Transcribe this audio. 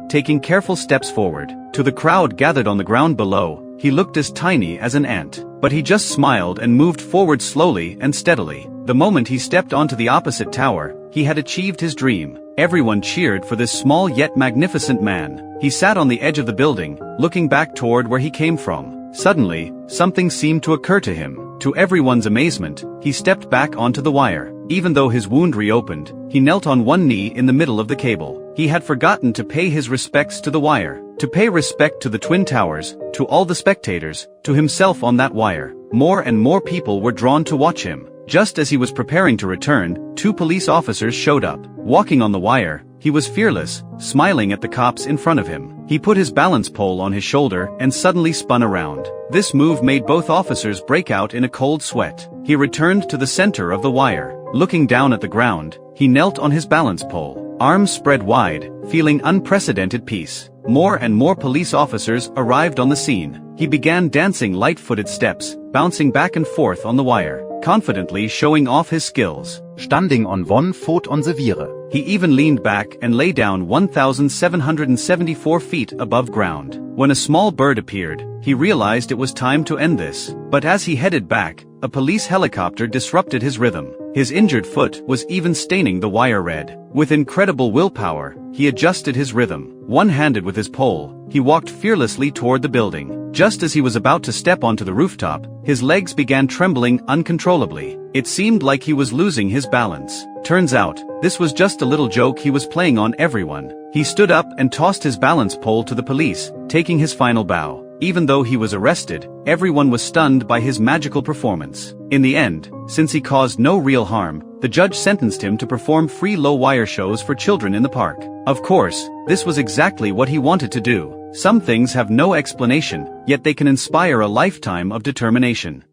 taking careful steps forward. To the crowd gathered on the ground below, he looked as tiny as an ant. But he just smiled and moved forward slowly and steadily. The moment he stepped onto the opposite tower, he had achieved his dream. Everyone cheered for this small yet magnificent man. He sat on the edge of the building, looking back toward where he came from. Suddenly, something seemed to occur to him. To everyone's amazement, he stepped back onto the wire. Even though his wound reopened, he knelt on one knee in the middle of the cable. He had forgotten to pay his respects to the wire, to pay respect to the Twin Towers, to all the spectators, to himself on that wire. More and more people were drawn to watch him. Just as he was preparing to return, 2 police officers showed up. Walking on the wire, he was fearless, smiling at the cops in front of him. He put his balance pole on his shoulder and suddenly spun around. This move made both officers break out in a cold sweat. He returned to the center of the wire. Looking down at the ground, he knelt on his balance pole, arms spread wide, feeling unprecedented peace. More and more police officers arrived on the scene. He began dancing light-footed steps, bouncing back and forth on the wire, confidently showing off his skills. Standing on 1 foot on the wire. He even leaned back and lay down 1,774 feet above ground. When a small bird appeared, he realized it was time to end this. But as he headed back, a police helicopter disrupted his rhythm. His injured foot was even staining the wire red. With incredible willpower, he adjusted his rhythm. One-handed with his pole, he walked fearlessly toward the building. Just as he was about to step onto the rooftop, his legs began trembling uncontrollably. It seemed like he was losing his balance. Turns out, this was just a little joke he was playing on everyone. He stood up and tossed his balance pole to the police, taking his final bow. Even though he was arrested, everyone was stunned by his magical performance. In the end, since he caused no real harm, the judge sentenced him to perform free low-wire shows for children in the park. Of course, this was exactly what he wanted to do. Some things have no explanation, yet they can inspire a lifetime of determination.